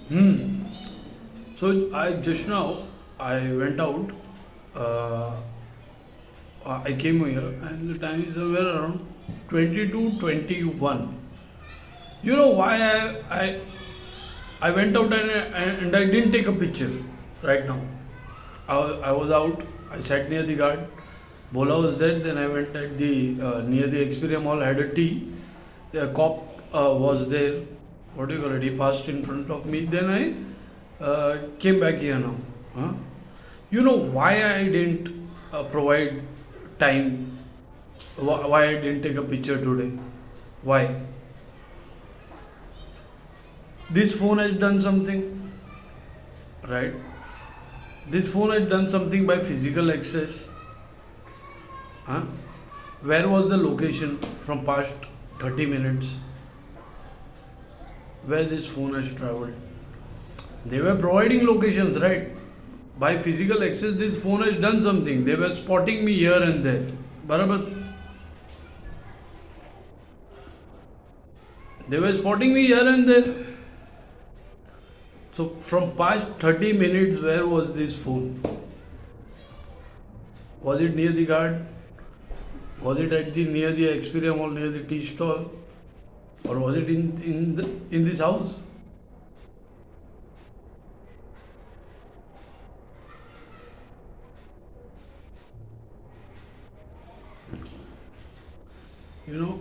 Hmm. So I just now I went out. Uh, I came here and the time is somewhere around 22:21. You know why I went out and I didn't take a picture right now. I was out. I sat near the guard. Bola was there. Then I went at the near the Xperia Mall. Had a tea. The cop was there. What do you call it? He passed in front of me. Then I came back here now. Huh? You know why I didn't provide time? Why I didn't take a picture today? Why? This phone has done something, right? This phone has done something by physical access. Huh? Where was the location from past 30 minutes? Where this phone has traveled? They were providing locations, right? By physical access, this phone has done something. They were spotting me here and there. Barabar. They were spotting me here and there. So from past 30 minutes, where was this phone? Was it near the guard? Was it at the near the Xperia Mall, near the tea stall? Or was it in this house? You know,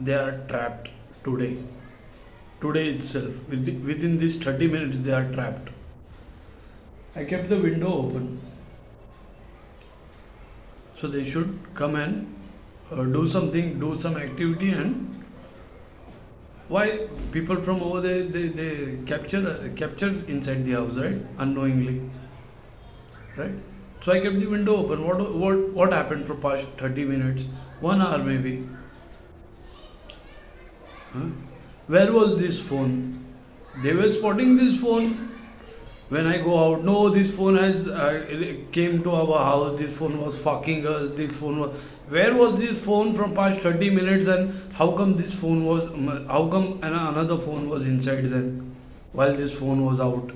they are trapped today. Today itself, within these 30 minutes, they are trapped. I kept the window open. So they should come and do something, do some activity, and why people from over there they capture inside the house, right? Unknowingly, right? So I kept the window open. What happened for past 30 minutes, 1 hour maybe? Huh? Where was this phone? They were spotting this phone when I go out. No, this phone has it came to our house. This phone was fucking us. This phone was. Where was this phone from past 30 minutes? And how come this phone was? How come another phone was inside then, while this phone was out?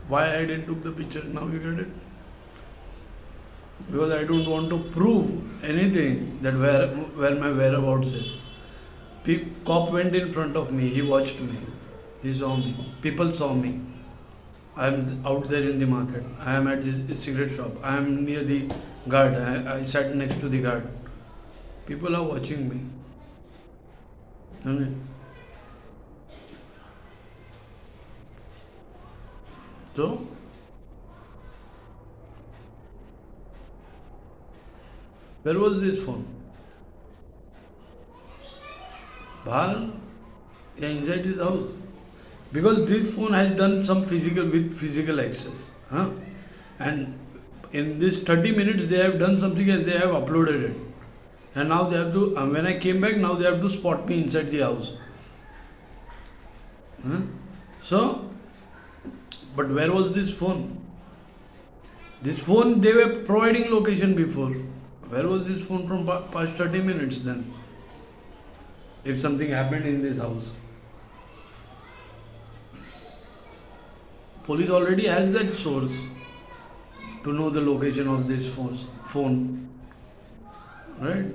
Why I didn't took the picture? Now you get it. Because I don't want to prove anything that where my whereabouts is. Cop went in front of me. He watched me. He saw me. People saw me. I am out there in the market. I am at this cigarette shop. I am near the guard. I sat next to the guard. People are watching me. Okay. So, where was this phone? Bahar? Yeah, inside his house. Because this phone has done some physical access. Huh? And in this 30 minutes they have done something and they have uploaded it. And now they have to, when I came back, now they have to spot me inside the house. Huh? So, but where was this phone? This phone they were providing location before. Where was this phone from past 30 minutes then? If something happened in this house. Police already has that source to know the location of this phone. Right?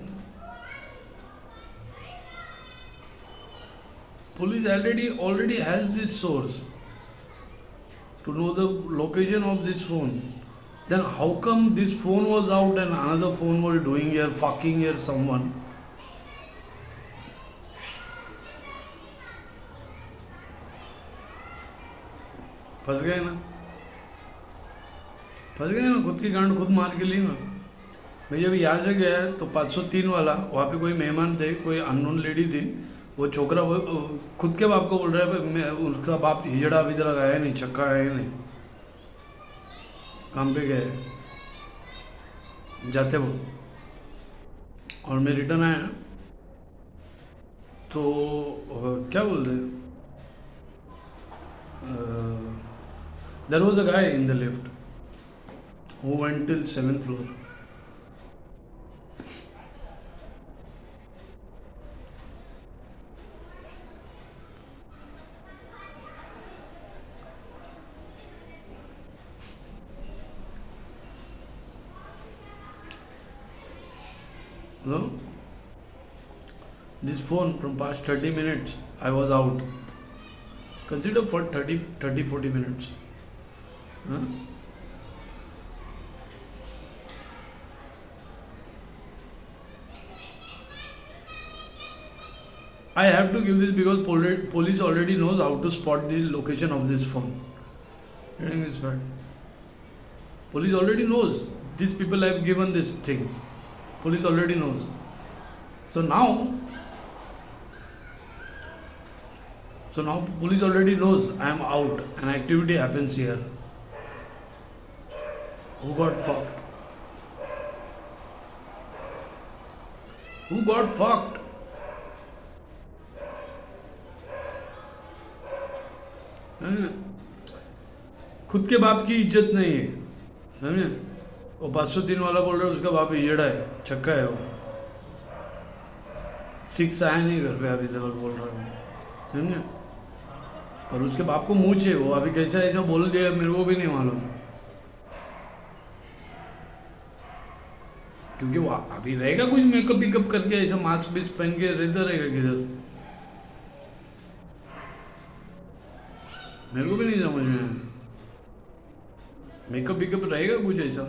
Police already has this source to know the location of this phone. Then how come this phone was out and another phone was doing here, fucking here someone? फंस गए ना, फंस गए ना, खुद की गांड खुद मार के ली ना। मैं जब यहाँ से गया तो 503 वाला, वहाँ पे कोई मेहमान थे, कोई अननोन लेडी थी। वो छोकरा वो खुद के बाप को बोल रहा है मैं उनका बाप हिजड़ा अभी तक आया नहीं, चक्का आया नहीं, काम पे गए जाते वो। और मैं रिटर्न आया तो क्या बोलते There was a guy in the lift who went till 7th floor. No? This phone from past 30 minutes, I was out. Consider for 40 minutes. Huh? I have to give this because police already knows how to spot the location of this phone. Getting this right? Police already knows these people have given this thing. Police already knows. So now police already knows I am out and activity happens here. Who got fucked? Who got fucked? खुद के बाप की इज्जत नहीं है, समझे? वो 503 वाला बोल रहा है उसका बाप इजड़ा है, छक्का है वो। 6 आया नहीं घर पे, अभी से बोल रहा हूँ, समझे? पर उसके बाप को मूछ है, वो अभी कैसा ऐसा बोल दिया मेरे को भी नहीं मालूम, क्योंकि वो अभी रहेगा कुछ मेकअप वेकअप करके ऐसा मास्क बिस्क पहन के रहता रहेगा किधर, मेरे को भी नहीं समझ में आया। मेकअप वेकअप रहेगा कुछ ऐसा।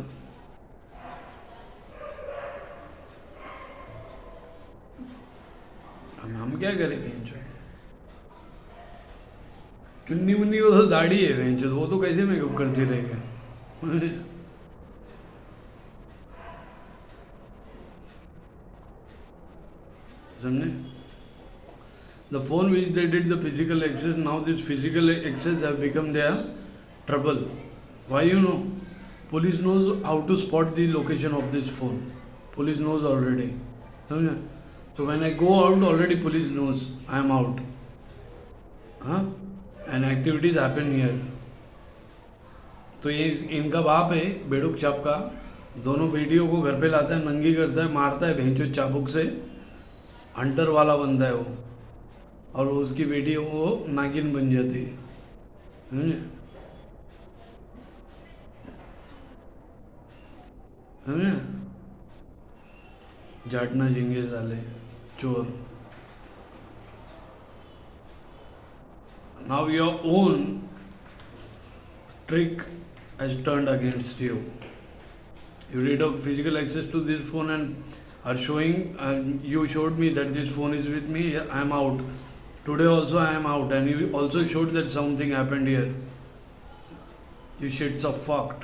हम क्या करेंगे? चुन्नी मुन्नी वो तो दाढ़ी है, वो तो कैसे मेकअप करते रहेगा? समझे? The phone which they did the physical access, now this physical access have become their trouble. Why, you know? Police knows how to spot the location of this phone. Police knows already. समझे? So when I go out, already police knows I am out. Huh? And activities happen here. तो ये इनका बाप है बेड़ुक चाप का, दोनों बेटियों को घर पे लाता है, नंगी करता है, मारता है भेंचो चाबुक से, हंटर वाला बनता है वो, और उसकी बेटी वो नागिन बन जाती है, समझे? समझे? जाटना झिंगे साले चोर. Now your own trick has turned against you. You did a physical access to this phone and are showing, you showed me that this phone is with me, I am out. Today also I am out, and you also showed that something happened here. You shits are fucked.